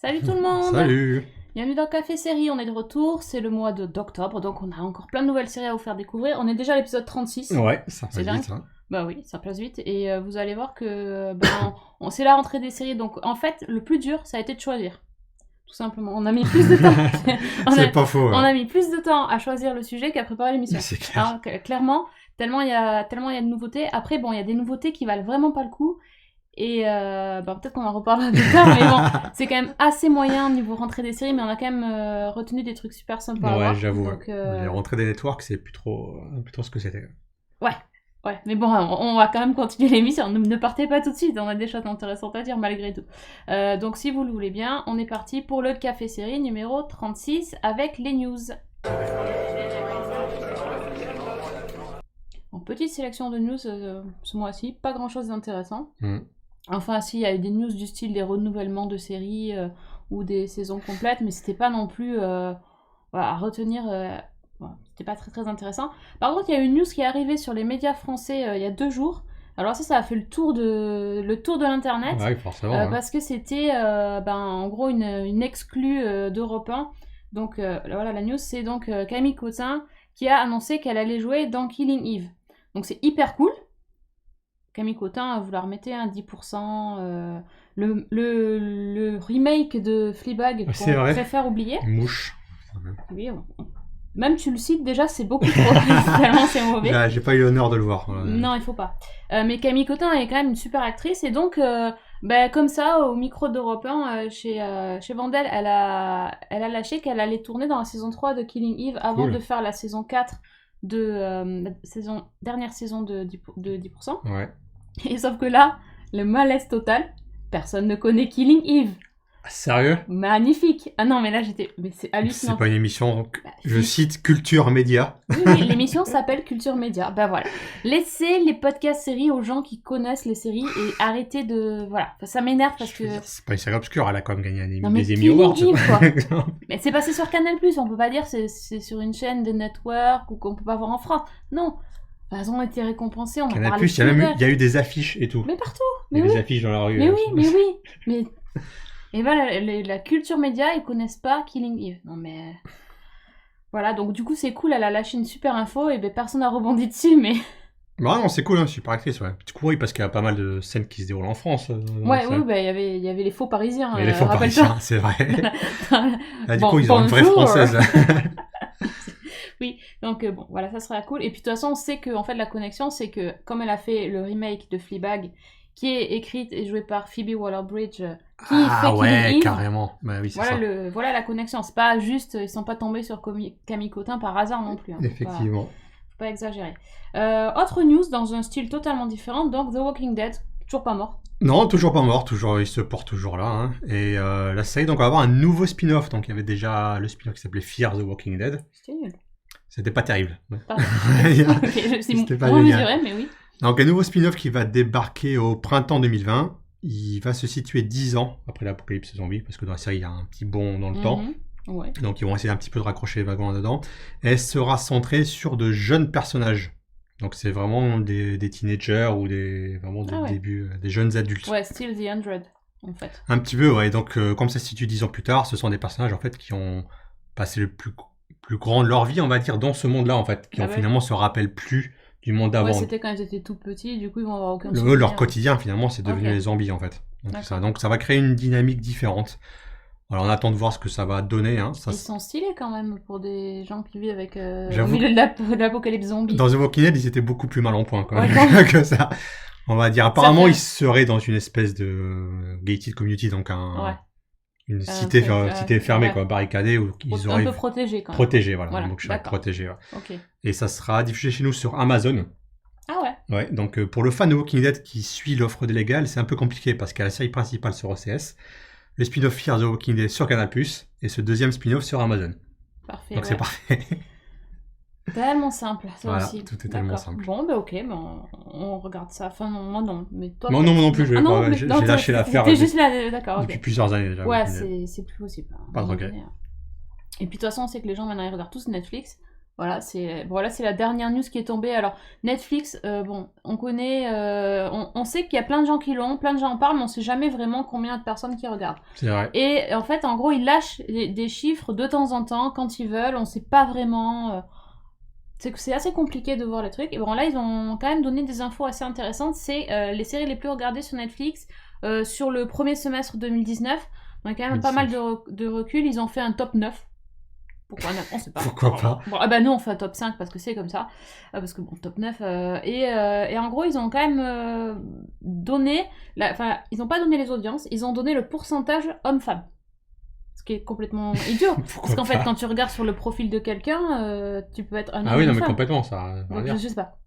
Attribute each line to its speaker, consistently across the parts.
Speaker 1: Salut tout le monde.
Speaker 2: Salut.
Speaker 1: Bienvenue dans Café Série, on est de retour, c'est le mois d'octobre, donc on a encore plein de nouvelles séries à vous faire découvrir. On est déjà à l'épisode 36.
Speaker 2: Ouais, ça
Speaker 1: C'est
Speaker 2: passe vite,
Speaker 1: dingue.
Speaker 2: hein.
Speaker 1: Bah oui, ça passe vite, et vous allez voir que c'est la rentrée des séries, donc en fait, le plus dur, ça a été de choisir. Tout simplement, on a mis plus de temps.
Speaker 2: C'est pas faux.
Speaker 1: On a mis plus de temps à choisir le sujet qu'à préparer l'émission.
Speaker 2: C'est clair.
Speaker 1: Hein, clairement, tellement il y a de nouveautés. Après, bon, il y a des nouveautés qui valent vraiment pas le coup. Et peut-être qu'on en reparlera plus tard, mais bon, c'est quand même assez moyen niveau rentrée des séries, mais on a quand même retenu des trucs super sympas à voir.
Speaker 2: Ouais, j'avoue.
Speaker 1: Donc,
Speaker 2: Les rentrées des networks, c'est plus trop ce que c'était.
Speaker 1: Ouais, mais bon, on va quand même continuer l'émission. Ne partez pas tout de suite, on a des choses intéressantes à dire malgré tout. Donc si vous le voulez bien, on est parti pour le Café Série numéro 36 avec les news. En petite sélection de news ce mois-ci, pas grand-chose d'intéressant. Enfin, si, il y a eu des news du style des renouvellements de séries ou des saisons complètes, mais c'était pas non plus à retenir. C'était pas très très intéressant. Par contre, il y a une news qui est arrivée sur les médias français il y a 2 jours. Alors ça a fait le tour de l'internet.
Speaker 2: Ouais, forcément.
Speaker 1: Parce que c'était en gros une exclue d'Europe 1. Donc voilà, la news, c'est donc Camille Cotin qui a annoncé qu'elle allait jouer dans Killing Eve. Donc c'est hyper cool. Camille Cotin, vous la remettez à 10%. Le remake de Fleabag qu'on préfère oublier.
Speaker 2: Mouche.
Speaker 1: Oui, même tu le cites déjà, c'est beaucoup trop. Tellement c'est mauvais.
Speaker 2: J'ai pas eu l'honneur de le voir.
Speaker 1: Non, il faut pas. Mais Camille Cotin est quand même une super actrice et donc comme ça, au micro d'Europe 1, chez Vandel, elle a lâché qu'elle allait tourner dans la saison 3 de Killing Eve avant de faire la saison 4 dernière saison de 10%.
Speaker 2: Ouais.
Speaker 1: Et sauf que là, le malaise total, personne ne connaît Killing Eve.
Speaker 2: Sérieux ?
Speaker 1: Magnifique. Ah non, mais là mais c'est hallucinant.
Speaker 2: C'est pas une émission, donc je cite Culture Média.
Speaker 1: Oui, l'émission s'appelle Culture Média. Ben voilà. Laissez les podcasts séries aux gens qui connaissent les séries et arrêtez de... Voilà. Enfin, ça m'énerve parce que...
Speaker 2: C'est pas une série obscure, elle a quand même gagné des
Speaker 1: Emmy
Speaker 2: Awards.
Speaker 1: Quoi. Mais c'est passé sur Canal+, on peut pas dire c'est sur une chaîne de network ou qu'on peut pas voir en France. Non. Elles ont été récompensées, on a
Speaker 2: Canal+,
Speaker 1: parlé
Speaker 2: il y a eu des affiches et tout.
Speaker 1: Mais partout.
Speaker 2: Il y a des affiches dans la rue.
Speaker 1: Mais oui. Et voilà, la culture média, ils connaissent pas Killing Eve. Non mais... Voilà, donc du coup c'est cool, elle a lâché une super info et personne n'a rebondi dessus, mais...
Speaker 2: Bah non, c'est cool, hein, super actrice, ouais. Du coup, oui, parce qu'il y a pas mal de scènes qui se déroulent en France.
Speaker 1: Il y avait les faux parisiens.
Speaker 2: Il y avait les faux parisiens, c'est vrai. Là, du coup, ils ont une vraie
Speaker 1: bonjour.
Speaker 2: française.
Speaker 1: Oui, donc voilà, ça serait cool. Et puis de toute façon, on sait que en fait, la connexion, c'est que comme elle a fait le remake de Fleabag, qui est écrite et jouée par Phoebe Waller-Bridge, qui fait Killing Eve,
Speaker 2: carrément. Bah oui, c'est ça.
Speaker 1: Voilà la connexion. C'est pas juste, ils sont pas tombés sur Camille Cotin par hasard non plus. Hein.
Speaker 2: Effectivement.
Speaker 1: Faut pas exagérer. Autre news dans un style totalement différent, donc The Walking Dead, toujours pas mort.
Speaker 2: Non, toujours pas mort, il se porte toujours là. Hein. Et la série, donc, on va avoir un nouveau spin-off. Donc, il y avait déjà le spin-off qui s'appelait Fear the Walking Dead.
Speaker 1: C'était nul.
Speaker 2: C'était pas terrible.
Speaker 1: C'était pas mesuré, mais oui.
Speaker 2: Donc, un nouveau spin-off qui va débarquer au printemps 2020. Il va se situer 10 ans après l'apocalypse zombie, parce que dans la série, il y a un petit bond dans le temps.
Speaker 1: Ouais.
Speaker 2: Donc, ils vont essayer un petit peu de raccrocher les wagons là-dedans. Et elle sera centrée sur de jeunes personnages. Donc, c'est vraiment des teenagers ou des débuts, des jeunes adultes.
Speaker 1: Ouais, still the 100, en fait.
Speaker 2: Un petit peu, ouais. Donc, comme ça se situe 10 ans plus tard, ce sont des personnages, en fait, qui ont passé le plus grand de leur vie, on va dire, dans ce monde-là, en fait. Qui finalement se rappellent plus du monde d'avant.
Speaker 1: Ouais, c'était quand ils étaient tout petits, du coup, ils vont avoir aucun souvenir.
Speaker 2: Leur quotidien, finalement, c'est devenu les zombies, en fait. Donc, ça va créer une dynamique différente. Alors, on attend de voir ce que ça va donner. Hein.
Speaker 1: Ils sont stylés quand même pour des gens qui vivent avec au milieu de l'apocalypse zombie.
Speaker 2: Dans The Walking Dead, ils étaient beaucoup plus mal en point quand même que ça. On va dire. Apparemment, ils seraient dans une espèce de gated community, donc une cité fermée, quoi, barricadée, où ils auraient...
Speaker 1: Un peu protégé quand même.
Speaker 2: Protégé, voilà. Donc, je vais protégé. Ouais.
Speaker 1: Okay.
Speaker 2: Et ça sera diffusé chez nous sur Amazon.
Speaker 1: Ah ouais.
Speaker 2: Ouais, donc pour le fan de Walking Dead qui suit l'offre légale, c'est un peu compliqué parce qu'il y a la série principale sur OCS, le spin-off Fear the Walking Dead sur Canal+, et ce deuxième spin-off sur Amazon.
Speaker 1: Parfait.
Speaker 2: Donc c'est parfait.
Speaker 1: Tellement simple, ça
Speaker 2: voilà,
Speaker 1: aussi.
Speaker 2: Tout est tellement simple.
Speaker 1: Bon, ok, on regarde ça. Enfin, non, moi non. Mais toi,
Speaker 2: non plus, j'ai lâché l'affaire
Speaker 1: juste là, d'accord.
Speaker 2: Depuis plusieurs années déjà.
Speaker 1: Ouais, c'est plus possible.
Speaker 2: Pas de regret.
Speaker 1: Et puis de toute façon, on sait que les gens maintenant ils regardent tous Netflix. Voilà, c'est la dernière news qui est tombée. Alors, Netflix, on connaît, on sait qu'il y a plein de gens qui l'ont, plein de gens en parlent, mais on sait jamais vraiment combien de personnes qui regardent.
Speaker 2: C'est vrai.
Speaker 1: Et en fait, en gros, ils lâchent des chiffres de temps en temps, quand ils veulent, on sait pas vraiment... c'est assez compliqué de voir les trucs. Et bon, là, ils ont quand même donné des infos assez intéressantes. C'est les séries les plus regardées sur Netflix sur le premier semestre 2019. Donc, quand même pas mal de recul. Ils ont fait un top 9. Pourquoi 9 on sait pas.
Speaker 2: Pourquoi pas.
Speaker 1: Bon, nous on fait un top 5 parce que c'est comme ça. Parce que bon, top 9. Et en gros, ils ont quand même donné. Ils n'ont pas donné les audiences, ils ont donné le pourcentage homme-femme. Ce qui est complètement idiot. Parce qu'en fait, quand tu regardes sur le profil de quelqu'un, tu peux être un homme.
Speaker 2: Ah oui, non, mais complètement, ça.
Speaker 1: Donc, je sais pas.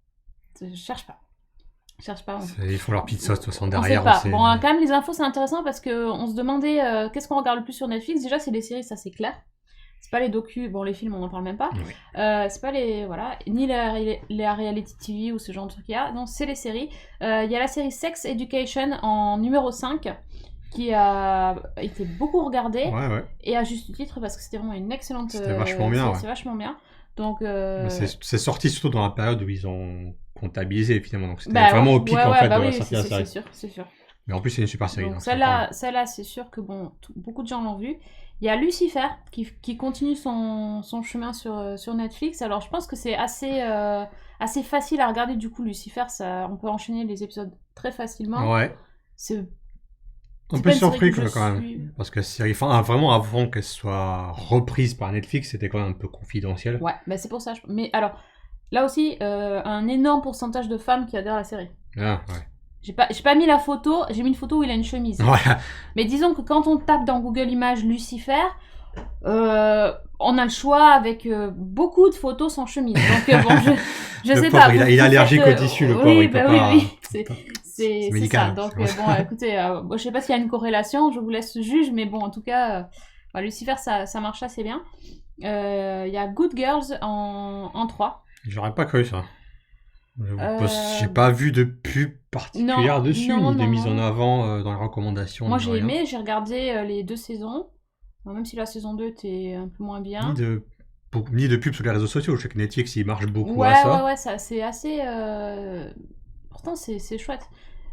Speaker 1: Je cherche pas.
Speaker 2: Ils font leur petite sauce, de toute façon, derrière.
Speaker 1: On sait pas. Bon, quand même, les infos, c'est intéressant parce qu'on se demandait qu'est-ce qu'on regarde le plus sur Netflix. Déjà, c'est les séries, ça c'est clair. C'est pas les docus, bon les films on en parle même pas, oui. C'est pas les, voilà, ni les reality TV ou ce genre de trucs qu'il y a, non c'est les séries. Il y a la série Sex Education en numéro 5 qui a été beaucoup regardée, et à juste titre parce que c'était vraiment une excellente...
Speaker 2: C'était vachement bien.
Speaker 1: C'est vachement bien. Donc,
Speaker 2: c'est sorti surtout dans la période où ils ont comptabilisé finalement, donc c'était vraiment au pic en fait de la sortie de la série.
Speaker 1: C'est sûr.
Speaker 2: Mais en plus c'est une super série.
Speaker 1: Donc celle-là c'est sûr que bon, beaucoup de gens l'ont vue. Il y a Lucifer qui continue son chemin sur Netflix. Alors je pense que c'est assez facile à regarder du coup Lucifer. On peut enchaîner les épisodes très facilement.
Speaker 2: Ouais.
Speaker 1: C'est
Speaker 2: un peu surpris quand même. Parce que la série, vraiment avant qu'elle soit reprise par Netflix, c'était quand même un peu confidentiel.
Speaker 1: Ouais, bah c'est pour ça. Mais alors, là aussi, un énorme pourcentage de femmes qui adhèrent à la série.
Speaker 2: Ah, ouais.
Speaker 1: J'ai pas mis la photo, j'ai mis une photo où il a une chemise.
Speaker 2: Voilà.
Speaker 1: Mais disons que quand on tape dans Google Images Lucifer, on a le choix avec beaucoup de photos sans chemise. Donc bon, je sais
Speaker 2: pauvre,
Speaker 1: pas.
Speaker 2: Il est allergique au tissu, le pauvre.
Speaker 1: Oui. C'est ça. Donc bon, écoutez, je sais pas s'il y a une corrélation, je vous laisse juger, mais bon, en tout cas, Lucifer, ça marche assez bien. Il y a Good Girls en 3.
Speaker 2: J'aurais pas cru ça. J'ai pas vu de pub particulière dessus, ni de mise en avant dans les recommandations.
Speaker 1: Moi j'ai aimé, j'ai regardé les 2 saisons, même si la saison 2 était un peu moins bien.
Speaker 2: Ni de pub sur les réseaux sociaux, je sais que Netflix il marche beaucoup à ça.
Speaker 1: Ouais, ça c'est assez... Pourtant c'est chouette.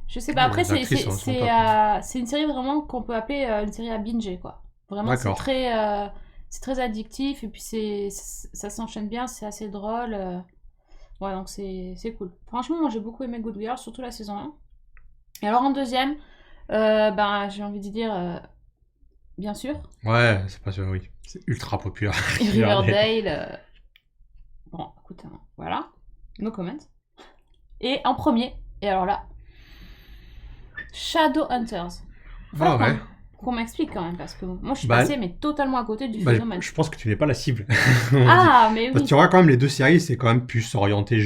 Speaker 1: Je sais pas, après c'est une série vraiment qu'on peut appeler une série à binger quoi. Vraiment c'est très addictif et puis ça s'enchaîne bien, c'est assez drôle. Ouais, donc c'est cool. Franchement, moi j'ai beaucoup aimé Good Girls, surtout la saison 1. Et alors en deuxième, j'ai envie de dire, bien sûr.
Speaker 2: Ouais, c'est pas sûr, oui. C'est ultra populaire.
Speaker 1: Riverdale. Bon, écoute, voilà. No comment. Et en premier, et alors là, Shadowhunters.
Speaker 2: Ouais.
Speaker 1: Qu'on m'explique quand même, parce que moi je suis passée mais totalement à côté du phénomène.
Speaker 2: Je pense que tu n'es pas la cible.
Speaker 1: Mais oui.
Speaker 2: Parce que tu vois quand même les 2 séries, c'est quand même plus orienté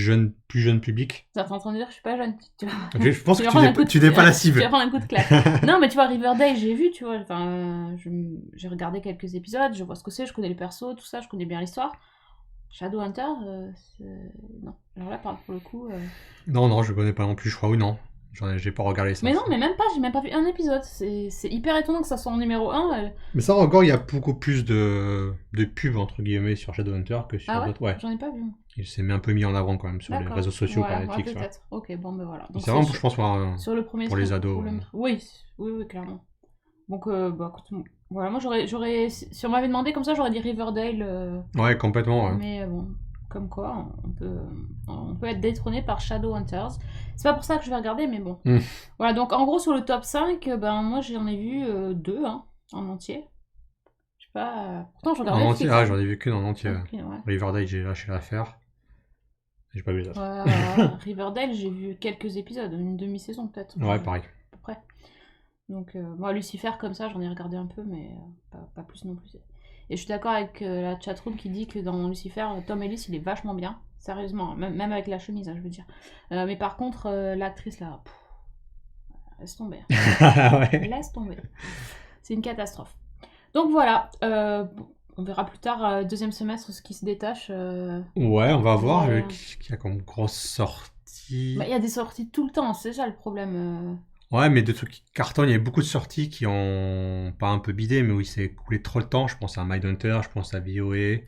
Speaker 2: plus jeune public.
Speaker 1: T'es en train de dire que je suis pas jeune.
Speaker 2: Je pense que tu n'es pas la cible.
Speaker 1: Tu vas prendre un coup de claque. Non mais tu vois, Riverdale j'ai vu, tu vois, j'ai regardé quelques épisodes, je vois ce que c'est, je connais les persos, tout ça, je connais bien l'histoire. Shadowhunter, non. Alors là pour le coup...
Speaker 2: Non, je connais pas non plus, je crois, ou non. J'ai pas regardé ça.
Speaker 1: Mais non, mais j'ai même pas vu un épisode. C'est hyper étonnant que ça soit en numéro 1.
Speaker 2: Mais ça encore, il y a beaucoup plus de pubs entre guillemets sur Shadowhunter que sur d'autres. Ouais.
Speaker 1: J'en ai pas vu.
Speaker 2: Il s'est un peu mis en avant quand même sur les réseaux sociaux par Netflix.
Speaker 1: Ouais, peut-être. Ok, bon, ben voilà.
Speaker 2: C'est vraiment, je pense,
Speaker 1: sur le premier
Speaker 2: pour les ados.
Speaker 1: Oui, clairement. Donc, écoute, voilà, moi j'aurais. Si on m'avait demandé comme ça, j'aurais dit Riverdale.
Speaker 2: Ouais, complètement. Ouais.
Speaker 1: Mais bon. Comme quoi, on peut être détrôné par Shadowhunters. C'est pas pour ça que je vais regarder, mais bon. Voilà, donc en gros, sur le top 5, moi j'en ai vu 2 en entier. Je sais pas. Pourtant, je regardais.
Speaker 2: En entier, j'en ai vu qu'une en entier. Ouais. Riverdale, j'ai lâché l'affaire. J'ai pas vu ça.
Speaker 1: Riverdale, j'ai vu quelques épisodes, une demi-saison peut-être.
Speaker 2: Ouais, pareil.
Speaker 1: À peu près. Donc, moi, Lucifer, comme ça, j'en ai regardé un peu, mais pas plus non plus. Et je suis d'accord avec la chatroom qui dit que dans Lucifer, Tom Ellis, il est vachement bien. Sérieusement, même avec la chemise, je veux dire. Mais par contre, l'actrice, là, laisse tomber.
Speaker 2: Ouais.
Speaker 1: Laisse tomber. C'est une catastrophe. Donc voilà, on verra plus tard, deuxième semestre, ce qui se détache.
Speaker 2: Ouais, on va voir qu'il y a comme grosse sortie.
Speaker 1: Il y a des sorties tout le temps, c'est ça le problème.
Speaker 2: Ouais, mais de trucs qui cartonnent, il y a beaucoup de sorties qui ont pas un peu bidé, mais où il s'est coulé trop de temps. Je pense à Mindhunter, je pense à VOA,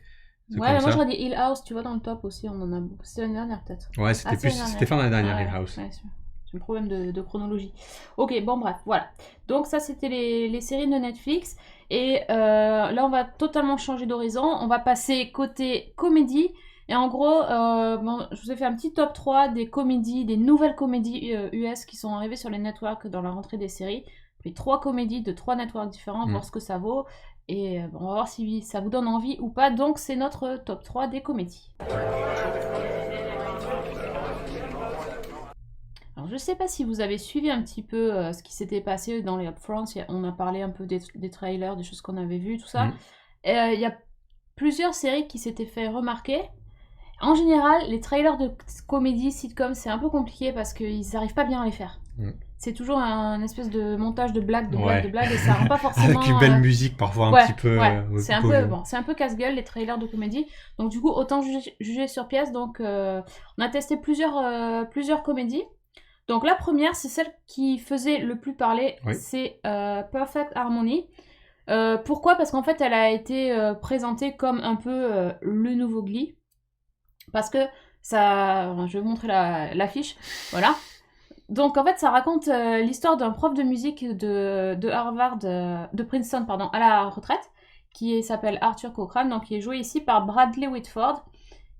Speaker 1: Ouais, mais moi j'aurais dit Hill House, tu vois, dans le top aussi, on en a... C'était l'année dernière peut-être.
Speaker 2: Ouais, c'était fin d'année dernière, Hill House.
Speaker 1: Ouais, c'est un problème de chronologie. Ok, bon bref, voilà. Donc ça c'était les séries de Netflix. Et là on va totalement changer d'horizon. On va passer côté comédie. Et en gros, je vous ai fait un petit top 3 des comédies, des nouvelles comédies US qui sont arrivées sur les networks dans la rentrée des séries. Puis 3 comédies de 3 networks différents, voir ce que ça vaut. Et on va voir si ça vous donne envie ou pas. Donc c'est notre top 3 des comédies. Alors je sais pas si vous avez suivi un petit peu ce qui s'était passé dans les upfronts. On a parlé un peu des trailers, des choses qu'on avait vues, tout ça. Il y a plusieurs séries qui s'étaient fait remarquer. En général, les trailers de comédie, sitcom, c'est un peu compliqué parce qu'ils n'arrivent pas bien à les faire. C'est toujours un espèce de montage de blagues, et ça rend pas forcément...
Speaker 2: Avec une belle musique parfois un petit peu...
Speaker 1: c'est un peu casse-gueule les trailers de comédie. Donc du coup, autant juger sur pièce. Donc on a testé plusieurs comédies. Donc la première, c'est celle qui faisait le plus parler, c'est Perfect Harmony. Pourquoi ? Parce qu'en fait, elle a été présentée comme un peu le nouveau Glee. Parce que ça... Je vais vous montrer l'affiche. Voilà. Donc en fait, ça raconte l'histoire d'un prof de musique de Harvard, de Princeton, pardon, à la retraite, qui s'appelle Arthur Cochrane, donc qui est joué ici par Bradley Whitford,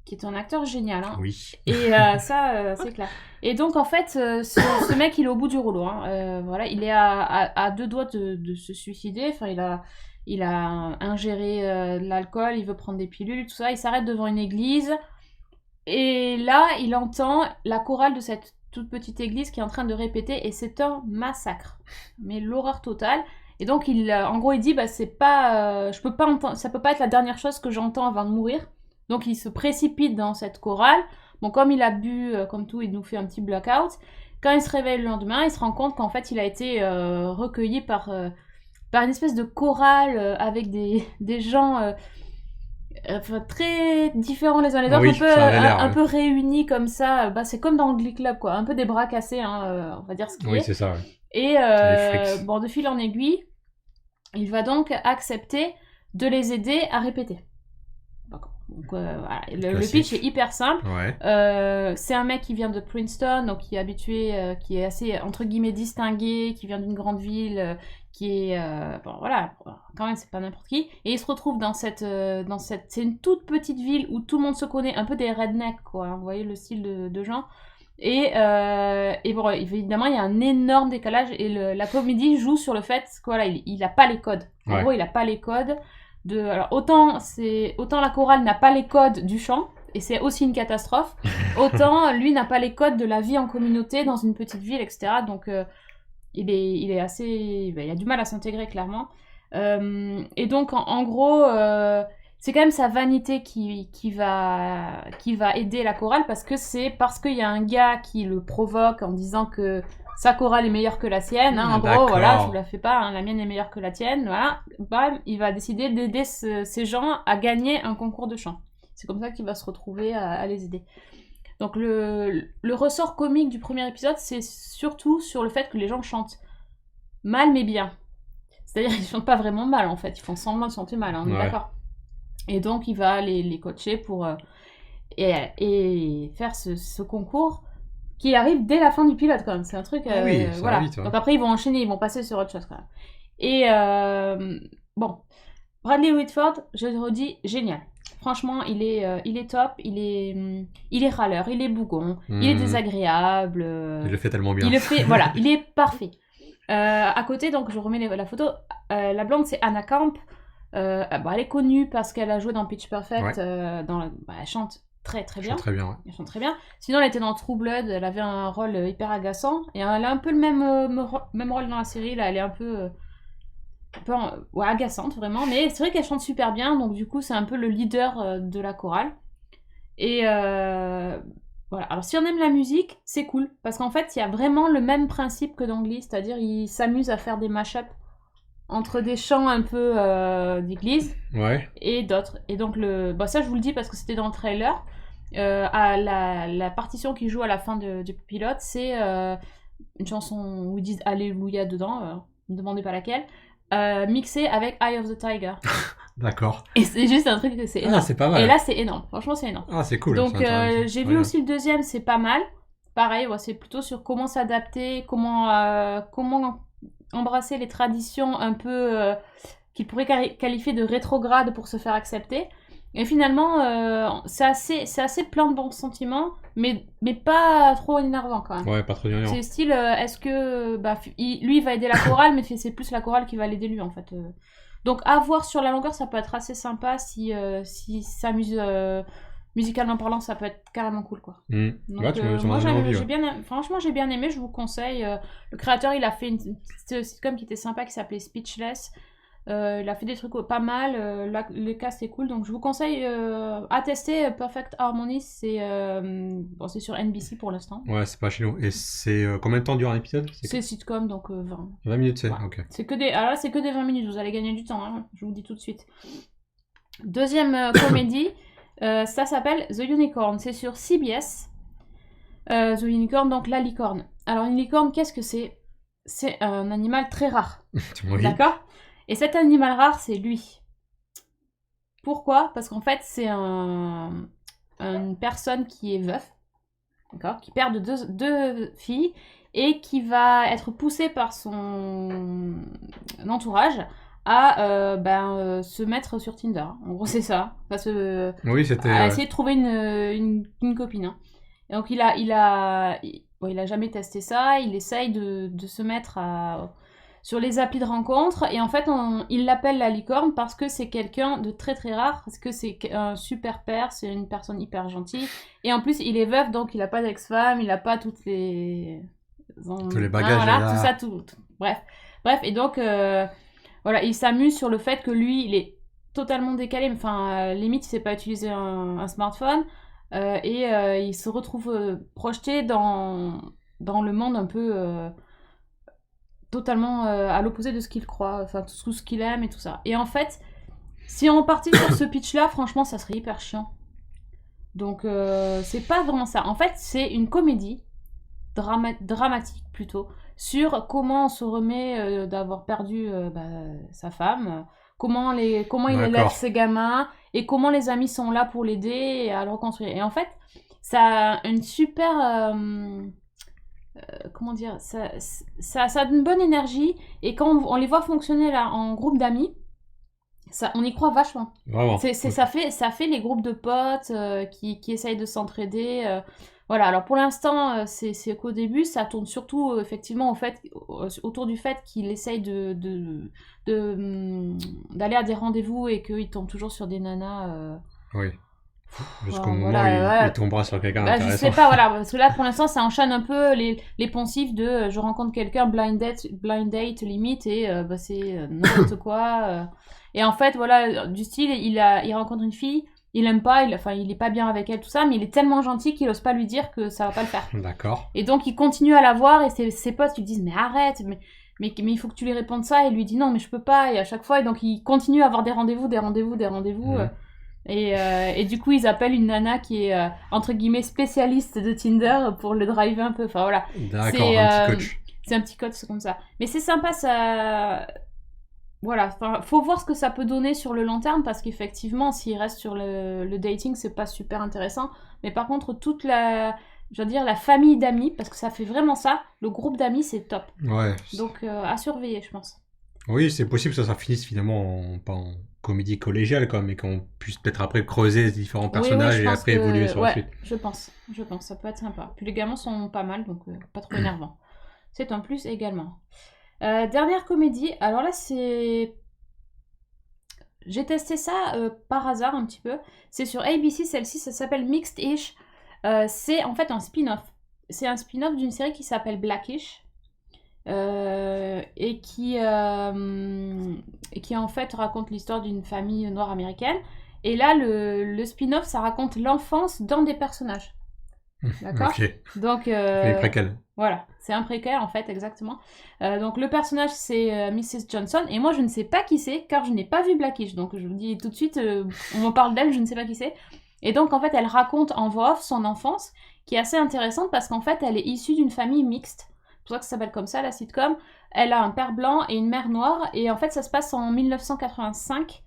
Speaker 1: qui est un acteur génial. Hein.
Speaker 2: Oui.
Speaker 1: Et ça, c'est clair. Et donc en fait, ce mec, il est au bout du rouleau. Hein. Voilà, il est à 2 doigts de se suicider. Enfin, il a ingéré de l'alcool, il veut prendre des pilules, tout ça. Il s'arrête devant une église. Et là, il entend la chorale de cette toute petite église qui est en train de répéter, et c'est un massacre. Mais l'horreur totale. Et donc, en gros, il dit, c'est pas, je peux pas entendre, ça peut pas être la dernière chose que j'entends avant de mourir. Donc, il se précipite dans cette chorale. Bon, comme il a bu, comme tout, il nous fait un petit blackout. Quand il se réveille le lendemain, il se rend compte qu'en fait, il a été recueilli par une espèce de chorale avec des gens... très différents les uns les autres, un peu réunis comme ça. C'est comme dans le Glee Club, quoi. Un peu des bras cassés, on va dire ce qui est.
Speaker 2: Oui, c'est ça, ouais.
Speaker 1: Et de fil en aiguille, il va donc accepter de les aider à répéter. D'accord. Donc, voilà. Le pitch est hyper simple.
Speaker 2: Ouais.
Speaker 1: C'est un mec qui vient de Princeton, donc qui est habitué, qui est assez, entre guillemets, distingué, qui vient d'une grande ville, qui est... voilà, quand même, c'est pas n'importe qui. Et il se retrouve dans cette... c'est une toute petite ville où tout le monde se connaît, un peu des rednecks, quoi. Vous voyez le style de gens. Et bon, évidemment, il y a un énorme décalage, et la comédie joue sur le fait que, voilà, il a pas les codes. En gros, il a pas les codes. Alors, autant la chorale n'a pas les codes du chant, et c'est aussi une catastrophe, autant lui n'a pas les codes de la vie en communauté dans une petite ville, etc. Donc il est assez... il a du mal à s'intégrer, clairement. Et donc en gros, c'est quand même sa vanité qui va aider la chorale, parce qu'il y a un gars qui le provoque en disant que sa chorale est meilleure que la sienne, hein, en gros, voilà, je vous la fais pas, hein, la mienne est meilleure que la tienne, voilà. Bam, il va décider d'aider ces gens à gagner un concours de chant. C'est comme ça qu'il va se retrouver à les aider. Donc le ressort comique du premier épisode, c'est surtout sur le fait que les gens chantent mal mais bien. C'est-à-dire qu'ils chantent pas vraiment mal, en fait, ils font semblant de chanter mal, hein, on est d'accord. Et donc il va les coacher pour et faire ce concours qui arrive dès la fin du pilote, quand même. C'est un truc... voilà. Vite, ouais. Donc après, ils vont enchaîner, ils vont passer sur autre chose, quand même. Et bon, Bradley Whitford, je le redis, génial. Franchement, il est top, il est râleur, il est bougon, il est désagréable.
Speaker 2: Il le fait tellement bien.
Speaker 1: Voilà, il est parfait. À côté, donc, je remets la photo. La blonde, c'est Anna Camp. Elle est connue parce qu'elle a joué dans Pitch Perfect. Elle chante très très bien. Elle chante très bien. Sinon, elle était dans True Blood, elle avait un rôle hyper agaçant. Et elle a un peu le même rôle dans la série. Là, elle est un peu agaçante, vraiment. Mais c'est vrai qu'elle chante super bien. Donc, du coup, c'est un peu le leader de la chorale. Et voilà. Alors, si on aime la musique, c'est cool. Parce qu'en fait, il y a vraiment le même principe que dans Glee. C'est-à-dire, ils s'amusent à faire des mash-ups entre des chants un peu d'église et d'autres. Et donc, ça, je vous le dis parce que c'était dans le trailer. À la partition qui joue à la fin du pilote, c'est une chanson où ils disent Alléluia dedans, ne me demandez pas laquelle. mixé avec Eye of the Tiger.
Speaker 2: D'accord.
Speaker 1: Et c'est juste un truc que c'est énorme.
Speaker 2: Ah, c'est pas mal.
Speaker 1: Et là, c'est énorme. Franchement, c'est énorme.
Speaker 2: Ah, c'est cool.
Speaker 1: Donc, j'ai vu aussi le deuxième, c'est pas mal. Pareil, c'est plutôt sur comment s'adapter, comment embrasser les traditions un peu qu'il pourrait qualifier de rétrogrades pour se faire accepter. Et finalement, c'est assez plein de bons sentiments, mais pas trop énervant quand même.
Speaker 2: Ouais, pas trop énervant.
Speaker 1: C'est style, est-ce que lui il va aider la chorale, mais c'est plus la chorale qui va l'aider lui en fait. Donc à voir sur la longueur, ça peut être assez sympa si s'amuse musicalement parlant, ça peut être carrément cool quoi.
Speaker 2: Donc,
Speaker 1: moi franchement j'ai bien aimé, je vous conseille. Le créateur il a fait une petite sitcom qui était sympa qui s'appelait Speechless. Il a fait des trucs pas mal, le cast est cool, donc je vous conseille à tester. Perfect Harmony, c'est sur NBC pour l'instant.
Speaker 2: Ouais, c'est pas chez nous. Et c'est combien de temps dure un épisode?
Speaker 1: C'est sitcom, donc 20.
Speaker 2: 20 minutes, c'est
Speaker 1: ouais.
Speaker 2: Ok.
Speaker 1: C'est que des 20 minutes, vous allez gagner du temps, hein, je vous le dis tout de suite. Deuxième comédie, ça s'appelle The Unicorn, c'est sur CBS. The Unicorn, donc la licorne. Alors une licorne, qu'est-ce que c'est? C'est un animal très rare.
Speaker 2: Oui.
Speaker 1: D'accord? Et cet animal rare, c'est lui. Pourquoi? Parce qu'en fait, c'est une personne qui est veuf, d'accord, qui perd deux filles, et qui va être poussée par son entourage à se mettre sur Tinder. En gros, c'est ça.
Speaker 2: Oui, c'était...
Speaker 1: À essayer de trouver une copine. Hein. Et donc, il a jamais testé ça. Il essaye de se mettre sur les applis de rencontre, et en fait il l'appelle la licorne parce que c'est quelqu'un de très très rare, parce que c'est un super père, c'est une personne hyper gentille, et en plus il est veuf, donc il a pas d'ex-femme, il a pas tous les
Speaker 2: bagages
Speaker 1: tout ça, tout. Bref, et donc il s'amuse sur le fait que lui il est totalement décalé, enfin limite il sait pas utiliser un smartphone, et il se retrouve projeté dans le monde un peu totalement à l'opposé de ce qu'il croit, enfin tout ce qu'il aime et tout ça. Et en fait, si on partit sur ce pitch-là, franchement, ça serait hyper chiant. Donc, c'est pas vraiment ça. En fait, c'est une comédie dramatique plutôt, sur comment on se remet d'avoir perdu sa femme, comment il élève ses gamins, et comment les amis sont là pour l'aider à le reconstruire. Et en fait, ça a une super... comment dire, ça a une bonne énergie, et quand on les voit fonctionner là en groupe d'amis, on y croit vachement.
Speaker 2: Vraiment.
Speaker 1: Ça fait les groupes de potes qui essayent de s'entraider. Voilà, alors pour l'instant, c'est qu'au début, ça tourne surtout effectivement autour du fait qu'il essaye d'aller à des rendez-vous, et qu'il tombe toujours sur des nanas.
Speaker 2: Oui. Jusqu'au moment où il tombera sur quelqu'un d'intéressant.
Speaker 1: Je sais pas, voilà, parce que là pour l'instant ça enchaîne un peu les poncifs de je rencontre quelqu'un, blind date limite, et c'est n'importe quoi. Et en fait, voilà, du style, il rencontre une fille, il aime pas, il est pas bien avec elle, tout ça, mais il est tellement gentil qu'il ose pas lui dire que ça va pas le faire.
Speaker 2: D'accord.
Speaker 1: Et donc il continue à la voir, et ses potes lui disent mais arrête, mais il faut que tu lui répondes ça, et lui dit non mais je peux pas, et à chaque fois, et donc il continue à avoir des rendez-vous. Et du coup, ils appellent une nana qui est, entre guillemets, spécialiste de Tinder pour le driver un peu. Enfin, voilà.
Speaker 2: D'accord, un petit coach.
Speaker 1: C'est un petit coach, c'est comme ça. Mais c'est sympa, ça... Voilà, faut voir ce que ça peut donner sur le long terme, parce qu'effectivement, s'il reste sur le dating, c'est pas super intéressant. Mais par contre, toute la famille d'amis, parce que ça fait vraiment ça, le groupe d'amis, c'est top.
Speaker 2: Ouais.
Speaker 1: Donc, à surveiller, je pense.
Speaker 2: Oui, c'est possible que ça finisse finalement pas en comédie collégiale, mais qu'on puisse peut-être après creuser les différents personnages et après évoluer sur la suite.
Speaker 1: Je pense, ça peut être sympa. Puis les gamins sont pas mal, donc pas trop énervant. C'est un plus également. Dernière comédie, alors là j'ai testé ça par hasard un petit peu. C'est sur ABC, celle-ci, ça s'appelle Mixed-ish. C'est en fait un spin-off. C'est un spin-off d'une série qui s'appelle Blackish. Et qui en fait raconte l'histoire d'une famille noire américaine. Et là, le spin-off, ça raconte l'enfance d'un des personnages. D'accord ?
Speaker 2: Ok.
Speaker 1: Donc,
Speaker 2: c'est préquel.
Speaker 1: Voilà, c'est un préquel en fait, exactement. Donc le personnage, c'est Mrs. Johnson, et moi je ne sais pas qui c'est, car je n'ai pas vu Blackish. Donc je vous dis tout de suite, on me parle d'elle, je ne sais pas qui c'est. Et donc en fait, elle raconte en voix off son enfance, qui est assez intéressante, parce qu'en fait, elle est issue d'une famille mixte. pour ça que ça s'appelle comme ça, la sitcom. Elle a un père blanc et une mère noire, et en fait ça se passe en 1985.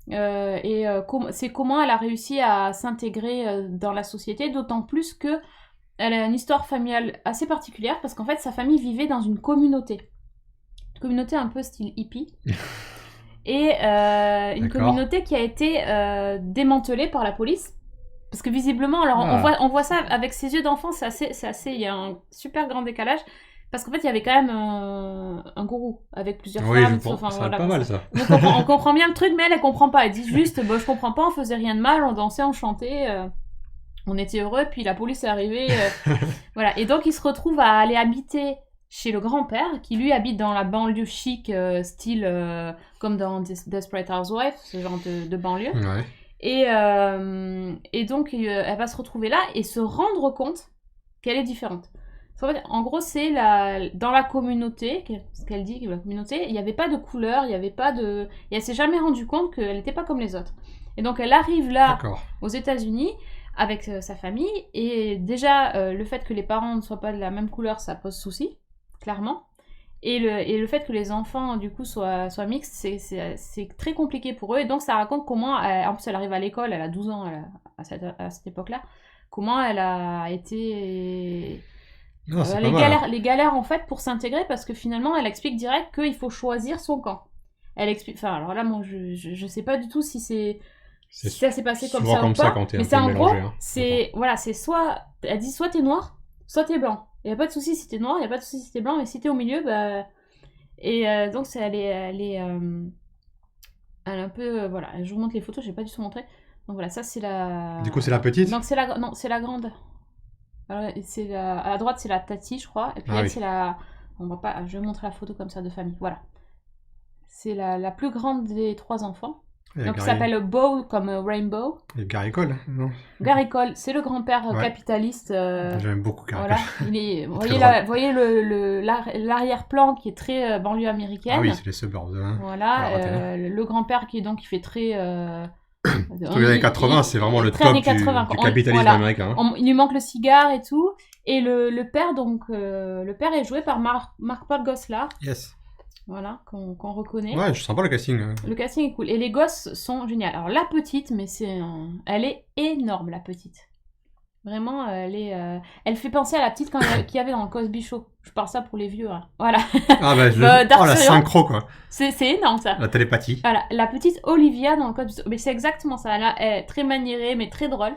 Speaker 1: C'est comment elle a réussi à s'intégrer dans la société, d'autant plus que elle a une histoire familiale assez particulière, parce qu'en fait sa famille vivait dans une communauté un peu style hippie, et une communauté qui a été démantelée par la police. Parce que visiblement, alors on voit ça avec ses yeux d'enfant, c'est assez, il y a un super grand décalage. Parce qu'en fait, il y avait quand même un gourou avec plusieurs femmes.
Speaker 2: Ça va pas mal ça.
Speaker 1: Donc on comprend bien le truc, mais elle comprend pas. Elle dit juste, je comprends pas, on faisait rien de mal, on dansait, on chantait, on était heureux, puis la police est arrivée. Voilà. Et donc, il se retrouve à aller habiter chez le grand-père, qui lui habite dans la banlieue chic, style comme dans Desperate Housewives, ce genre de banlieue.
Speaker 2: Ouais.
Speaker 1: Et donc, elle va se retrouver là et se rendre compte qu'elle est différente. En gros, c'est dans la communauté, ce qu'elle dit, la communauté, il n'y avait pas de couleur, il n'y avait pas de... Et elle s'est jamais rendue compte qu'elle n'était pas comme les autres. Et donc, elle arrive là, aux États-Unis, avec sa famille, et déjà, le fait que les parents ne soient pas de la même couleur, ça pose souci, clairement. Et le fait que les enfants, du coup, soient mixtes, c'est très compliqué pour eux. Et donc, ça raconte comment... en plus, elle arrive à l'école, elle a 12 ans à cette époque-là. Comment elle a été...
Speaker 2: Non,
Speaker 1: les galères, en fait, pour s'intégrer, parce que finalement, elle explique direct qu'il faut choisir son camp. Elle explique... Enfin, alors là, moi, je sais pas du tout si ça s'est passé comme ça ou pas. Mais c'est en gros, c'est soit... Elle dit soit t'es noir, soit t'es blanc. Il n'y a pas de souci si t'es noir, il n'y a pas de souci si t'es blanc, mais si t'es au milieu, bah... Et donc, elle est un peu... voilà, je vous montre les photos, je n'ai pas du tout montré. Donc voilà, ça, c'est la...
Speaker 2: Du coup, c'est la petite ?
Speaker 1: Donc, c'est la grande. Alors, à droite, c'est la Tati, je crois. Et puis, elle, c'est la... On va pas... Je vais montrer la photo comme ça de famille. Voilà. C'est la plus grande des 3 enfants. Donc, il s'appelle Beau comme Rainbow.
Speaker 2: Et Gary Cole, non ?
Speaker 1: Gary Cole, c'est le grand-père capitaliste.
Speaker 2: J'aime beaucoup Gary
Speaker 1: Cole. Vous voyez l'arrière-plan qui est très banlieue américaine.
Speaker 2: Ah oui, c'est les suburbs. Hein.
Speaker 1: Voilà. Le grand-père qui fait très...
Speaker 2: Dans les années 80, c'est vraiment le top du capitalisme américain. Hein.
Speaker 1: Il lui manque le cigare et tout. Et le père, donc... le père est joué par Mark-Paul Gosselaar.
Speaker 2: Yes.
Speaker 1: Voilà, qu'on reconnaît.
Speaker 2: Ouais, je sens pas le casting.
Speaker 1: Le casting est cool. Et les gosses sont géniaux. Alors, la petite, mais elle est énorme, la petite. Vraiment, elle fait penser à la petite qu'il y avait dans le Cosby Show. Je parle ça pour les vieux. Hein. Voilà.
Speaker 2: Ah bah, la synchro, quoi.
Speaker 1: C'est énorme, ça.
Speaker 2: La télépathie.
Speaker 1: Voilà, la petite Olivia dans le Cosby Show. Mais c'est exactement ça. Elle est très maniérée, mais très drôle.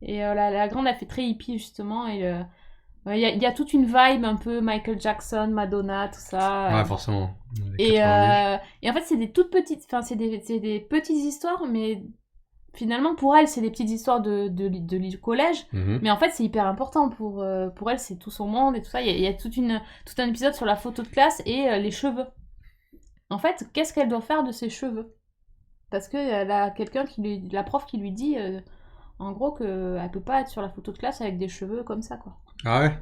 Speaker 1: Et la grande, elle fait très hippie, justement. Et... il y a toute une vibe un peu Michael Jackson, Madonna, tout ça.
Speaker 2: Ouais, forcément.
Speaker 1: Et en fait, c'est des toutes petites... Enfin, c'est des petites histoires, mais finalement, pour elle, c'est des petites histoires de collège.
Speaker 2: Mm-hmm.
Speaker 1: Mais en fait, c'est hyper important pour elle, c'est tout son monde et tout ça. Il y a tout un épisode sur la photo de classe et les cheveux. En fait, qu'est-ce qu'elle doit faire de ses cheveux ? Parce qu'elle a quelqu'un la prof qui lui dit... en gros, qu'elle peut pas être sur la photo de classe avec des cheveux comme ça, quoi.
Speaker 2: Ah ouais.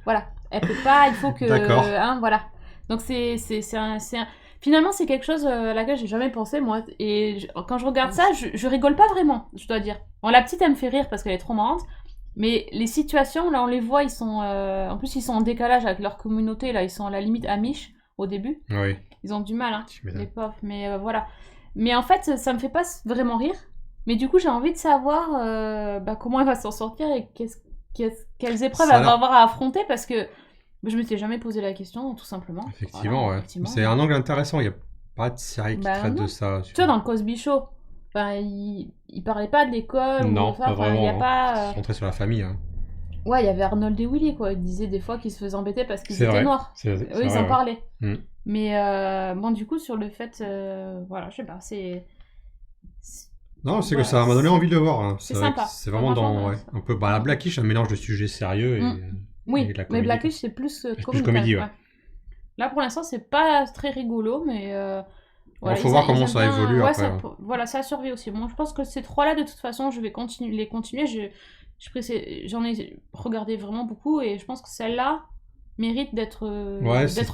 Speaker 1: Voilà, elle peut pas, il faut que...
Speaker 2: D'accord.
Speaker 1: Voilà. Donc finalement, c'est quelque chose à laquelle j'ai jamais pensé, moi. Et quand je regarde ça, je rigole pas vraiment, je dois dire. Bon, la petite, elle me fait rire parce qu'elle est trop marrante. Mais les situations, là, on les voit, ils sont... En plus, ils sont en décalage avec leur communauté, là. Ils sont à la limite Amish, au début.
Speaker 2: Oui.
Speaker 1: Ils ont du mal, hein, les pauvres. Mais voilà. Mais en fait, ça me fait pas vraiment rire. Mais du coup, j'ai envie de savoir comment elle va s'en sortir et quelles épreuves elle va avoir à affronter, parce que je ne m'étais jamais posé la question, tout simplement.
Speaker 2: Effectivement, voilà, ouais. C'est un angle intéressant. Il n'y a pas de série qui traite de ça.
Speaker 1: Tu vois, dans le Cosby Show, il parlait pas de l'école.
Speaker 2: Non, pas vraiment.
Speaker 1: Il y a pas...
Speaker 2: centré sur la famille. Hein.
Speaker 1: Ouais, il y avait Arnold et Willy, quoi. Ils disaient des fois qu'ils se faisaient embêter parce qu'ils étaient noirs. Ils en parlaient.
Speaker 2: Mm.
Speaker 1: Mais bon, du coup, sur le fait... voilà, je sais pas, c'est...
Speaker 2: Non, c'est que ça m'a donné envie de le voir. Hein.
Speaker 1: C'est sympa.
Speaker 2: C'est vraiment dans un peu la Blackish, un mélange de sujets sérieux et
Speaker 1: oui,
Speaker 2: et de la comédie.
Speaker 1: Mais Blackish, c'est plus
Speaker 2: comédie. Ouais.
Speaker 1: Là, pour l'instant, c'est pas très rigolo, mais
Speaker 2: il faut voir comment ça évolue après.
Speaker 1: Voilà, ça a survécu aussi. Bon, je pense que ces 3-là, de toute façon, je vais les continuer. J'en ai regardé vraiment beaucoup et je pense que celle-là mérite d'être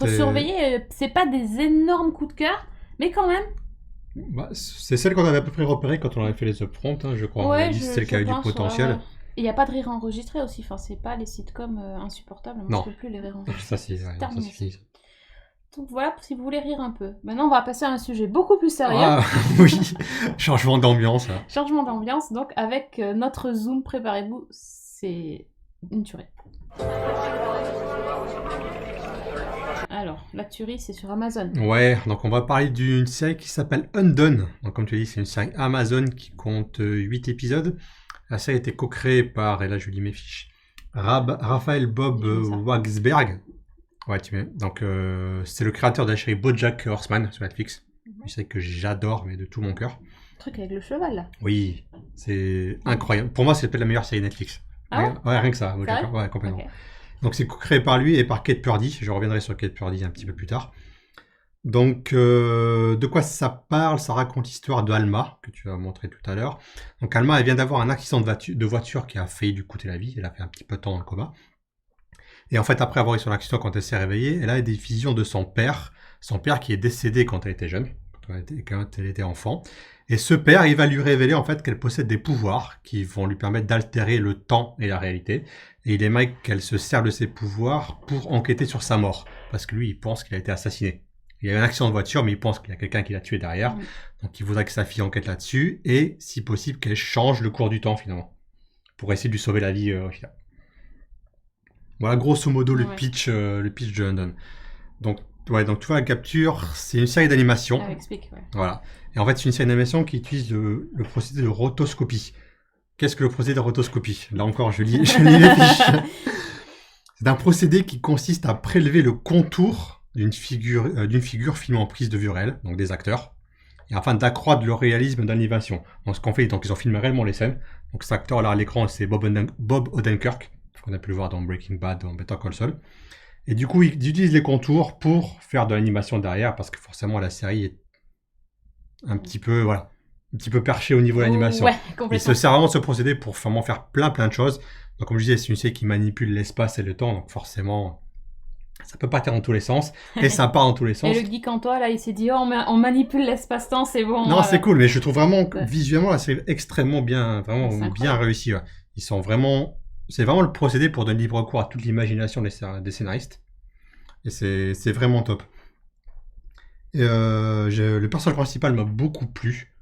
Speaker 1: surveillée. C'est pas des énormes coups de cœur, mais quand même.
Speaker 2: C'est celle qu'on avait à peu près repérée quand on avait fait les upfronts, hein, je crois.
Speaker 1: Ouais,
Speaker 2: c'est celle qui avait du potentiel.
Speaker 1: il n'y a pas de rire enregistré aussi. Enfin, c'est pas les sitcoms insupportables. Moi, je peux plus les rire enregistrés.
Speaker 2: Ça, c'est terminé.
Speaker 1: Donc voilà, si vous voulez rire un peu. Maintenant, on va passer à un sujet beaucoup plus sérieux.
Speaker 2: Ah, oui, changement d'ambiance. Là.
Speaker 1: Changement d'ambiance, donc avec notre Zoom, préparez-vous, c'est une tuerie. Alors, la tuerie, c'est sur Amazon.
Speaker 2: Ouais, donc on va parler d'une série qui s'appelle Undone. Donc comme tu dis, c'est une série Amazon qui compte 8 épisodes. La série a été co-créée par, et là je lis mes fiches, Raphaël Bob Waksberg. Ouais, donc c'est le créateur de la série BoJack Horseman sur Netflix. Une série que j'adore, mais de tout mon cœur.
Speaker 1: Le truc avec le cheval, là.
Speaker 2: Oui, c'est incroyable. Pour moi, c'est peut-être la meilleure série Netflix.
Speaker 1: Ah
Speaker 2: ouais, rien que ça. BoJack, ouais, complètement. Okay. Donc c'est créé par lui et par Kate Purdy. Je reviendrai sur Kate Purdy un petit peu plus tard. Donc, de quoi ça parle? Ça raconte l'histoire de Alma, que tu as montré tout à l'heure. Donc Alma, elle vient d'avoir un accident de voiture qui a failli lui coûter la vie. Elle a fait un petit peu de temps dans le coma. Et en fait, après avoir eu son accident, quand elle s'est réveillée, elle a des visions de son père qui est décédé quand elle était jeune, quand elle était enfant. Et ce père, il va lui révéler en fait qu'elle possède des pouvoirs qui vont lui permettre d'altérer le temps et la réalité. Et il aimerait qu'elle se serve de ses pouvoirs pour enquêter sur sa mort. Parce que lui, il pense qu'il a été assassiné. Il y a eu un accident de voiture, mais il pense qu'il y a quelqu'un qui l'a tué derrière. Donc il voudrait que sa fille enquête là-dessus. Et si possible, qu'elle change le cours du temps finalement. Pour essayer de lui sauver la vie au final. Voilà, grosso modo, le pitch de Undone. Donc tu vois, la capture, c'est une série d'animation.
Speaker 1: Ah, explique, ouais.
Speaker 2: Voilà. Et en fait, c'est une série d'animation qui utilise le procédé de rotoscopie. Qu'est-ce que le procédé de rotoscopie? Là encore, je lis les fiches. C'est un procédé qui consiste à prélever le contour d'une figure filmée en prise de vue réelle, donc des acteurs, et afin d'accroître le réalisme d'animation. Donc ce qu'on fait, donc ils ont filmé réellement les scènes. Donc cet acteur là à l'écran, c'est Bob Odenkirk, qu'on a pu le voir dans Breaking Bad, dans Better Call Saul. Et du coup, ils utilisent les contours pour faire de l'animation derrière, parce que forcément la série est un petit peu perchée au niveau de l'animation.
Speaker 1: Ouais, complètement.
Speaker 2: Ils se servent vraiment de ce procédé pour vraiment faire plein de choses. Donc comme je disais, c'est une série qui manipule l'espace et le temps, donc forcément, ça peut partir dans tous les sens, et ça part dans tous les sens.
Speaker 1: Et le geek en toi, là, il s'est dit, on manipule l'espace-temps, c'est bon.
Speaker 2: Non, c'est cool, mais je trouve vraiment, visuellement, la série extrêmement bien, bien réussie. Ouais. Ils sont vraiment... C'est vraiment le procédé pour donner libre cours à toute l'imagination des scénaristes. Et c'est vraiment top. Et le personnage principal m'a beaucoup plu.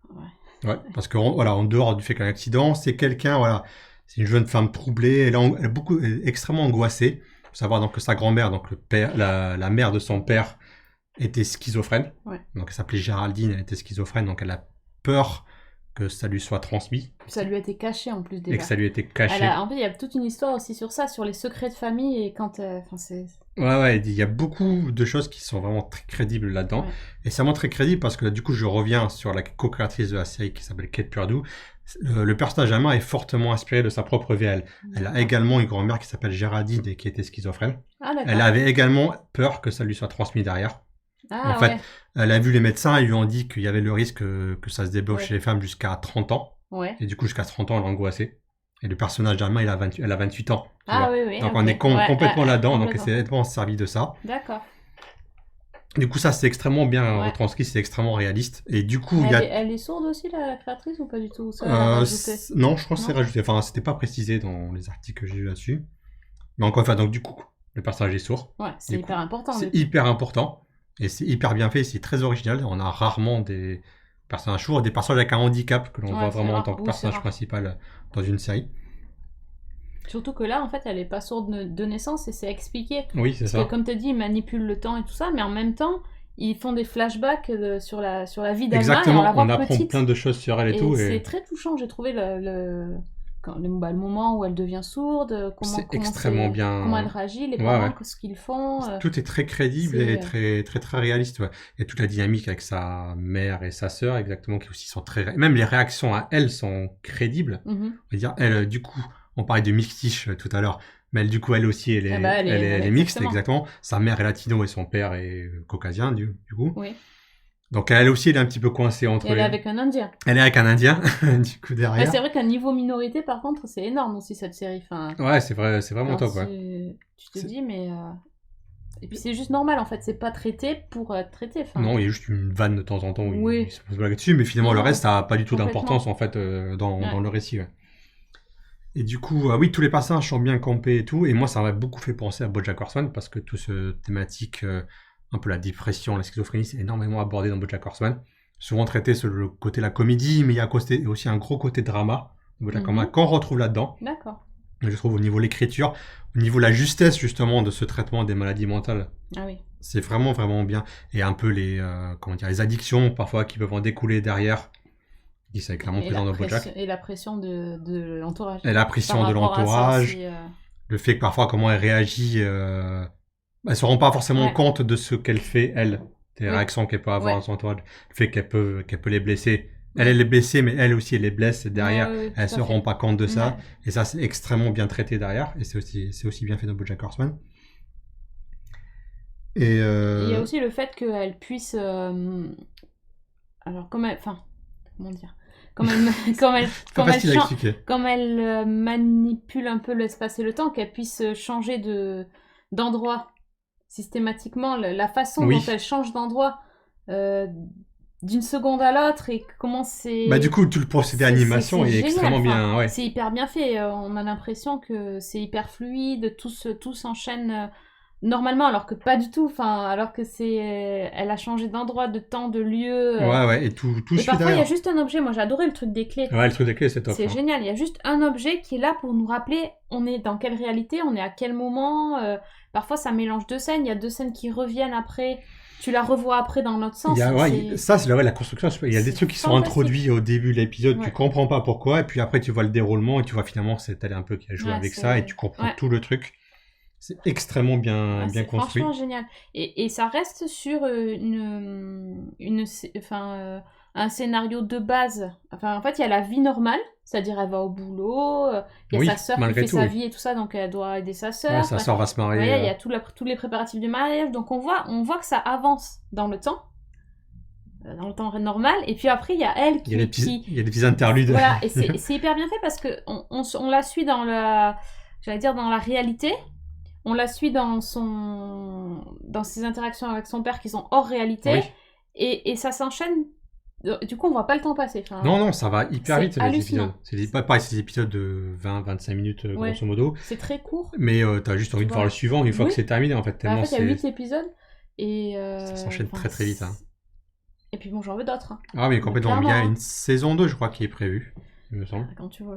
Speaker 2: Ouais, parce que voilà, en dehors du fait qu'elle a un accident, c'est quelqu'un, voilà, c'est une jeune femme troublée, elle est extrêmement angoissée. Il faut savoir donc que sa grand-mère, donc la mère de son père, était schizophrène. Ouais. Donc elle s'appelait Géraldine, elle était schizophrène, donc elle a peur que ça lui soit transmis.
Speaker 1: Ça lui a été caché en plus déjà.
Speaker 2: Et que ça lui a été caché.
Speaker 1: En fait, il y a toute une histoire aussi sur ça, sur les secrets de famille et quand... c'est...
Speaker 2: Ouais, il y a beaucoup de choses qui sont vraiment très crédibles là-dedans. Ouais. Et c'est vraiment très crédible parce que là, du coup, je reviens sur la co-créatrice de la série qui s'appelle Kate Purdy. Le personnage Alma est fortement inspiré de sa propre vie. Elle a également une grand-mère qui s'appelle Géraldine et qui était schizophrène. Ah, elle avait également peur que ça lui soit transmis derrière.
Speaker 1: Ah,
Speaker 2: en fait, elle a vu les médecins, ils lui ont dit qu'il y avait le risque que ça se débloque chez les femmes jusqu'à 30 ans.
Speaker 1: Ouais.
Speaker 2: Et du coup, jusqu'à 30 ans, elle est angoissée. Et le personnage d'Alma, elle a 28 ans.
Speaker 1: Ah oui.
Speaker 2: Donc on est complètement là-dedans, donc elle s'est vraiment servi de ça.
Speaker 1: D'accord.
Speaker 2: Du coup, ça, c'est extrêmement bien retranscrit, c'est extrêmement réaliste. Et du coup,
Speaker 1: elle est sourde aussi, la créatrice, ou pas du tout? Ça,
Speaker 2: non, je pense que c'est rajouté. Enfin, c'était pas précisé dans les articles que j'ai eu là-dessus. Mais encore une fois, donc du coup, le personnage est sourd.
Speaker 1: Ouais, c'est hyper important.
Speaker 2: C'est hyper important. Et c'est hyper bien fait, c'est très original. On a rarement des personnages sourds, des personnages avec un handicap que l'on voit vraiment en tant que personnage principal dans une série.
Speaker 1: Surtout que là, en fait, elle est pas sourde de naissance et c'est expliqué.
Speaker 2: Oui, c'est ça.
Speaker 1: Parce que comme tu as dit, ils manipulent le temps et tout ça, mais en même temps, ils font des flashbacks sur la vie d'Alma.
Speaker 2: Exactement,
Speaker 1: et
Speaker 2: on apprend plein de choses sur elle et tout.
Speaker 1: C'est très touchant, j'ai trouvé le moment où elle devient sourde, comment elle réagit, les parents, ce qu'ils font.
Speaker 2: Tout est très crédible et très, très, très réaliste. Ouais. Et toute la dynamique avec sa mère et sa sœur, exactement, qui aussi sont très... Même les réactions à elle sont crédibles. On va dire, elle, du coup... On parlait de mixtiche tout à l'heure, mais elle, du coup, elle aussi, elle est mixte, exactement. Sa mère est latino et son père est caucasien, du coup.
Speaker 1: Oui.
Speaker 2: Donc, elle aussi, elle est un petit peu coincée entre...
Speaker 1: Elle est avec un Indien.
Speaker 2: Elle est avec un Indien, du coup, derrière.
Speaker 1: Ouais, c'est vrai qu'à niveau minorité, par contre, c'est énorme aussi, cette série. Enfin,
Speaker 2: ouais, c'est vrai, c'est vraiment top, ouais.
Speaker 1: Tu te dis, mais... Et puis, c'est juste normal, en fait. C'est pas traité pour être traité.
Speaker 2: Non, il y a juste une vanne de temps en temps où il se pose blague dessus, mais finalement, le reste, ça n'a pas du tout d'importance, en fait, dans le récit, ouais. Et du coup, oui, tous les personnages sont bien campés et tout. Et moi, ça m'a beaucoup fait penser à BoJack Horseman parce que tout ce thématique, un peu la dépression, la schizophrénie, c'est énormément abordé dans BoJack Horseman. Souvent traité sur le côté de la comédie, mais il y a aussi un gros côté drama dans BoJack Horseman qu'on retrouve là-dedans.
Speaker 1: D'accord.
Speaker 2: Je trouve au niveau de l'écriture, au niveau de la justesse justement de ce traitement des maladies mentales.
Speaker 1: Ah oui.
Speaker 2: C'est vraiment, vraiment bien. Et un peu les addictions parfois qui peuvent en découler derrière. C'est clairement présent dans BoJack.
Speaker 1: Et la pression de l'entourage.
Speaker 2: Et la pression de l'entourage. Le fait que parfois comment elle réagit, elle se rend pas forcément compte de ce qu'elle fait, elle. Des réactions qu'elle peut avoir dans son entourage. Le fait qu'elle peut les blesser. Elle est blessée, mais elle aussi, elle les blesse derrière. Elle se rend pas compte de ça. Et ça, c'est extrêmement bien traité derrière. Et c'est aussi bien fait dans BoJack Horseman. Et
Speaker 1: il y a aussi le fait qu'elle puisse... alors, comment dire, comme elle manipule un peu l'espace et le temps, qu'elle puisse changer d'endroit systématiquement, la façon dont elle change d'endroit d'une seconde à l'autre et comment c'est...
Speaker 2: Bah du coup, tout le procédé d'animation est extrêmement bien. Ouais.
Speaker 1: C'est hyper bien fait, on a l'impression que c'est hyper fluide, tout s'enchaîne... normalement, alors que pas du tout, alors que elle a changé d'endroit, de temps, de lieu.
Speaker 2: Ouais, et tout
Speaker 1: et parfois, il y a juste un objet. Moi, j'ai adoré le truc des clés.
Speaker 2: Ouais, le truc des clés, c'est top.
Speaker 1: C'est génial. Il y a juste un objet qui est là pour nous rappeler on est dans quelle réalité, on est à quel moment. Parfois, ça mélange deux scènes. Il y a deux scènes qui reviennent après. Tu la revois après dans l'autre sens.
Speaker 2: Ça, c'est la construction. Il y a des trucs qui sont introduits au début de l'épisode, tu comprends pas pourquoi, et puis après, tu vois le déroulement, et tu vois finalement, c'est elle un peu qui a joué avec ça, et tu comprends tout le truc. C'est extrêmement bien construit.
Speaker 1: C'est franchement génial. Et ça reste sur un scénario de base. En fait, il y a la vie normale, c'est-à-dire elle va au boulot, il y a sa sœur qui fait sa vie et tout ça, donc elle doit aider sa sœur.
Speaker 2: Sa sœur va se marier.
Speaker 1: Il y a tous les préparatifs du mariage, donc on voit que ça avance dans le temps normal, et puis après il y a elle qui...
Speaker 2: Il y a des petits interludes.
Speaker 1: Voilà, et c'est hyper bien fait parce qu'on la suit dans la réalité. On la suit dans ses interactions avec son père qui sont hors réalité. Et ça s'enchaîne. Du coup, on voit pas le temps passer.
Speaker 2: Non, ça va hyper vite les épisodes. C'est pas pareil, c'est des épisodes de 20-25 minutes grosso modo.
Speaker 1: C'est très court.
Speaker 2: Mais t'as juste envie de voir le suivant une fois que c'est terminé en fait.
Speaker 1: En fait, il y a 8 épisodes. Et
Speaker 2: ça s'enchaîne très très vite.
Speaker 1: Et puis bon, j'en veux d'autres.
Speaker 2: Ah, mais complètement. Il y a une saison 2, je crois, qui est prévue. Il me semble.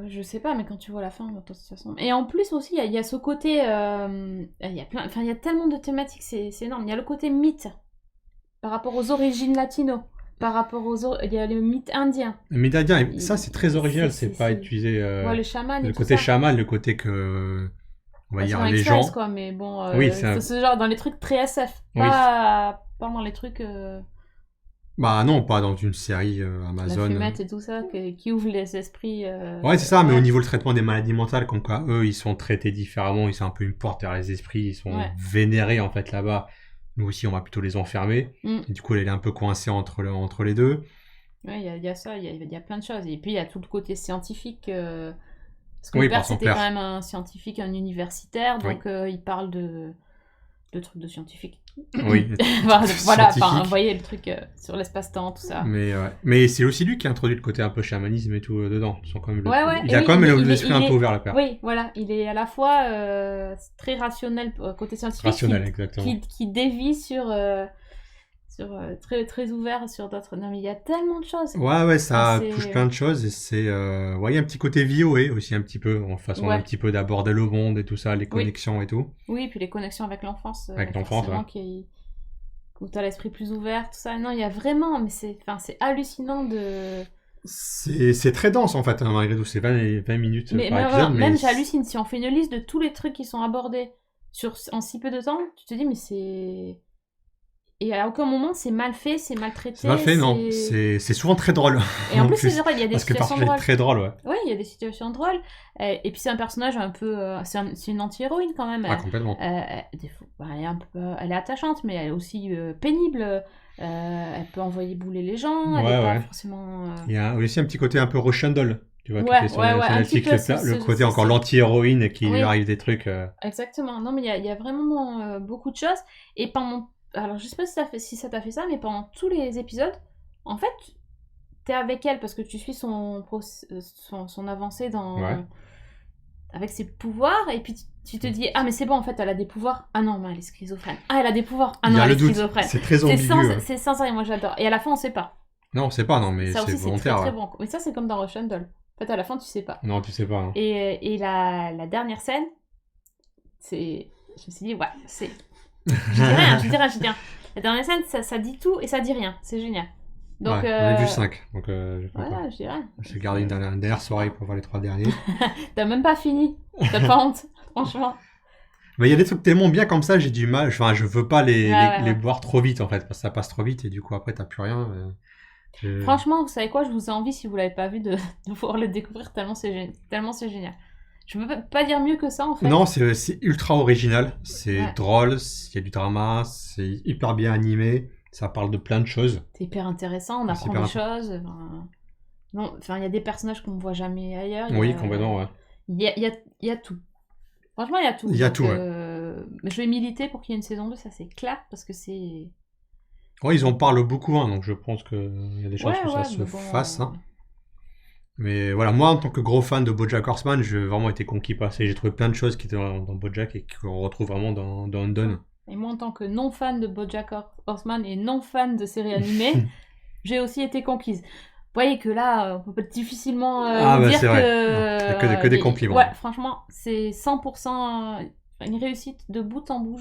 Speaker 1: Je sais pas, mais quand tu vois la fin, de toute façon. Et en plus aussi, il y a ce côté, il y a tellement de thématiques, c'est énorme. Il y a le côté mythe par rapport aux origines latino, par rapport il y a le mythe indien.
Speaker 2: Le mythe indien, ça c'est très original, c'est pas utilisé.
Speaker 1: Le chaman.
Speaker 2: Le côté chaman, le côté que, on va dire les gens.
Speaker 1: Quoi, mais bon,
Speaker 2: c'est
Speaker 1: ce genre dans les trucs très SF, pas dans les trucs.
Speaker 2: Bah non, pas dans une série Amazon.
Speaker 1: La fumette et tout ça, qui ouvre les esprits.
Speaker 2: Ouais, c'est ça, mais au niveau du traitement des maladies mentales, comme quoi eux, ils sont traités différemment, ils sont un peu une porte vers les esprits, ils sont vénérés en fait là-bas. Nous aussi, on va plutôt les enfermer. Et du coup, elle est un peu coincée entre les deux.
Speaker 1: Ouais, il y a ça, il y a plein de choses. Et puis, il y a tout le côté scientifique. Parce que le père, c'était quand même un scientifique, un universitaire, donc il parle de trucs de scientifiques.
Speaker 2: Oui.
Speaker 1: Voilà, vous voyez le truc sur l'espace-temps, tout ça.
Speaker 2: Mais c'est aussi lui qui a introduit le côté un peu chamanisme et tout dedans. Il a quand même l'esprit un peu ouvert, la père.
Speaker 1: Oui, voilà. Il est à la fois très rationnel, côté scientifique.
Speaker 2: Rationnel, exactement.
Speaker 1: Qui dévie sur très, très ouvert sur d'autres. Non, mais il y a tellement de choses.
Speaker 2: Ouais, ça touche plein de choses. Et c'est... il y a un petit côté VOA aussi, un petit peu, en façon un petit peu d'aborder le monde et tout ça, les connexions et tout.
Speaker 1: Oui, puis les connexions avec l'enfance.
Speaker 2: Avec l'enfance,
Speaker 1: où t'as l'esprit plus ouvert, tout ça. Non, il y a vraiment... Mais c'est hallucinant de...
Speaker 2: C'est très dense, en fait, malgré tout. C'est 20 minutes par épisode.
Speaker 1: Même j'hallucine. Si on fait une liste de tous les trucs qui sont abordés en si peu de temps, tu te dis, mais c'est... Et à aucun moment, c'est mal fait, c'est mal traité.
Speaker 2: C'est mal fait, non. C'est souvent très drôle.
Speaker 1: Et en plus, c'est drôle, il y a des situations drôles.
Speaker 2: Parce que très drôle, ouais.
Speaker 1: Ouais, il y a des situations drôles. Et puis, c'est un personnage un peu... c'est une anti-héroïne, quand même.
Speaker 2: Complètement.
Speaker 1: Elle est attachante, mais elle est aussi pénible. Elle peut envoyer bouler les gens. Elle n'est pas forcément...
Speaker 2: Il y a aussi un petit côté un peu Rochandol. Tu vois, le côté encore l'anti-héroïne et qui lui arrive des trucs...
Speaker 1: Exactement. Non, mais il y a vraiment beaucoup de choses. Et pendant... Alors, je sais pas si ça t'a fait ça, mais pendant tous les épisodes, en fait, t'es avec elle parce que tu suis son avancée avec ses pouvoirs, et puis tu te dis, ah mais c'est bon, en fait, elle a des pouvoirs. Ah non, mais elle est schizophrène. Ah, elle a des pouvoirs. Ah non, elle est schizophrène.
Speaker 2: C'est très ambigu.
Speaker 1: C'est sans ça, et moi j'adore. Et à la fin, on sait pas.
Speaker 2: Non, on sait pas, non, mais
Speaker 1: ça
Speaker 2: c'est
Speaker 1: aussi,
Speaker 2: volontaire.
Speaker 1: C'est très bon. Mais ça, c'est comme dans Russian Doll. En fait, à la fin, tu sais pas.
Speaker 2: Non, tu sais pas. Hein.
Speaker 1: Et la dernière scène, c'est... Je me suis dit, ouais, c'est... Je dis rien. La dernière scène, ça dit tout et ça dit rien. C'est génial. Donc,
Speaker 2: ouais, on est du 5. Donc,
Speaker 1: voilà, je dis rien.
Speaker 2: J'ai gardé une dernière soirée pour voir les 3 derniers.
Speaker 1: T'as même pas fini. T'as pas honte, franchement.
Speaker 2: Mais il y a des trucs tellement bien comme ça, j'ai du mal. Enfin, je veux pas les boire trop vite, en fait, parce que ça passe trop vite et du coup, après, t'as plus rien.
Speaker 1: Franchement, vous savez quoi, je vous ai envie, si vous l'avez pas vu, de pouvoir le découvrir tellement c'est génial. Je peux pas dire mieux que ça, en fait.
Speaker 2: Non, c'est ultra original. C'est drôle, il y a du drama, c'est hyper bien animé. Ça parle de plein de choses.
Speaker 1: C'est hyper intéressant, on apprend des choses. Enfin, il y a des personnages qu'on ne voit jamais ailleurs.
Speaker 2: Oui, complètement, ouais.
Speaker 1: Il y a tout. Franchement, il y a tout.
Speaker 2: Il y a tout, ouais.
Speaker 1: Je vais militer pour qu'il y ait une saison 2, ça c'est clair, parce que c'est...
Speaker 2: Ouais, ils en parlent beaucoup, hein, donc je pense qu'il y a des chances que ça se fasse. Hein. Mais voilà, moi, en tant que gros fan de BoJack Horseman, j'ai vraiment été conquis par ça. J'ai trouvé plein de choses qui étaient dans BoJack et qu'on retrouve vraiment dans Undone.
Speaker 1: Et moi, en tant que non-fan de BoJack Horseman et non-fan de séries animées, j'ai aussi été conquise. Vous voyez que là, on peut difficilement dire
Speaker 2: que des compliments.
Speaker 1: Ouais, franchement, c'est 100% une réussite de bout en bout.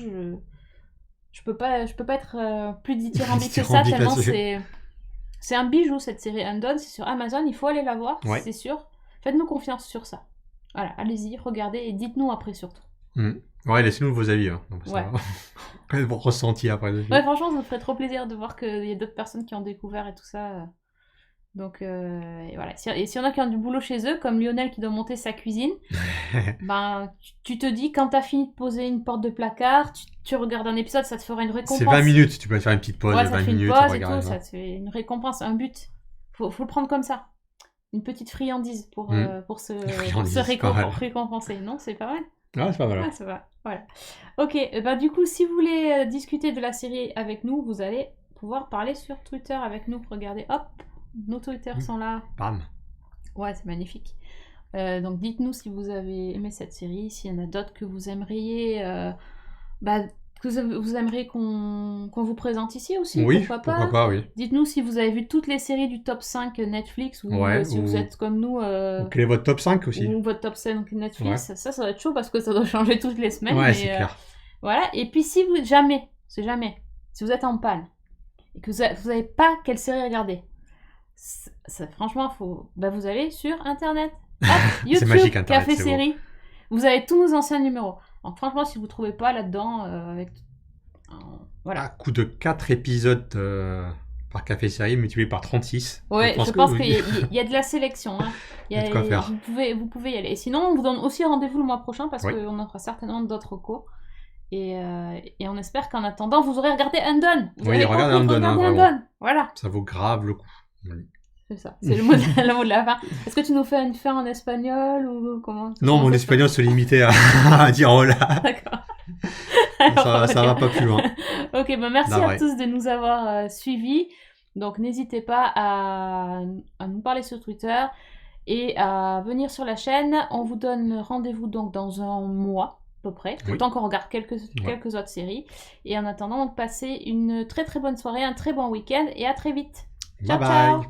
Speaker 1: Je peux pas être plus dithyrambique que ça, tellement c'est un bijou, cette série Undone. C'est sur Amazon, il faut aller la voir, c'est sûr. Faites-nous confiance sur ça. Voilà, allez-y, regardez et dites-nous après surtout.
Speaker 2: Ouais, laissez-nous vos avis. Hein. Donc, vos ressentis après.
Speaker 1: Ouais, franchement, ça me ferait trop plaisir de voir qu'il y a d'autres personnes qui ont découvert et tout ça. Donc, et voilà. Et s'il y en a qui ont du boulot chez eux, comme Lionel qui doit monter sa cuisine, ben, tu te dis, quand t'as fini de poser une porte de placard, tu regardes un épisode, ça te fera une récompense.
Speaker 2: C'est 20 minutes, tu peux faire une petite pause de 20 minutes.
Speaker 1: Ça te fait une pause et tout, ça te fait une récompense, un but. Faut le prendre comme ça. Une petite friandise pour se récompenser. Non, c'est pas mal.
Speaker 2: Ah, c'est pas mal.
Speaker 1: Ah, ça va. Voilà. Ok, bah du coup, si vous voulez discuter de la série avec nous, vous allez pouvoir parler sur Twitter avec nous. Regardez, hop, nos Twitter sont là.
Speaker 2: Bam.
Speaker 1: Ouais, c'est magnifique. Donc dites-nous si vous avez aimé cette série, s'il y en a d'autres que vous aimeriez, vous aimeriez qu'on vous présente ici aussi,
Speaker 2: oui,
Speaker 1: pourquoi pas,
Speaker 2: oui.
Speaker 1: Dites-nous si vous avez vu toutes les séries du top 5 Netflix, ou si vous êtes comme nous...
Speaker 2: quel est votre top 5 aussi?
Speaker 1: Ou votre top 5 Netflix, ça va être chaud parce que ça doit changer toutes les semaines.
Speaker 2: Ouais, c'est clair.
Speaker 1: Voilà, et puis si vous... si vous êtes en panne, et que vous savez pas quelle série regarder, franchement, vous allez sur Internet. Hop, YouTube,
Speaker 2: magique, Internet,
Speaker 1: Café Série. Vous avez tous nos anciens numéros. Donc franchement, si vous trouvez pas là-dedans, voilà.
Speaker 2: À coup de 4 épisodes par Café Série multiplié par 36.
Speaker 1: Ouais, je pense qu'il y a de la sélection. Hein.
Speaker 2: Il y a de quoi faire.
Speaker 1: Vous pouvez y aller. Et sinon, on vous donne aussi rendez-vous le mois prochain parce qu'on en fera certainement d'autres cours. Et on espère qu'en attendant, vous aurez regardé Undone.
Speaker 2: Oui, regardez Undone.
Speaker 1: Voilà.
Speaker 2: Ça vaut grave le coup. Oui.
Speaker 1: C'est ça, c'est le mot de la fin. Est-ce que tu nous fais une fin en espagnol ou comment?
Speaker 2: Non, mon espagnol se limitait à dire hola.
Speaker 1: D'accord.
Speaker 2: Ça va pas plus loin.
Speaker 1: Ok, merci à tous de nous avoir suivis. Donc n'hésitez pas à nous parler sur Twitter et à venir sur la chaîne. On vous donne rendez-vous donc dans un mois à peu près, le temps qu'on regarde quelques autres séries. Et en attendant, passez une très très bonne soirée, un très bon week-end et à très vite. Ciao, ciao.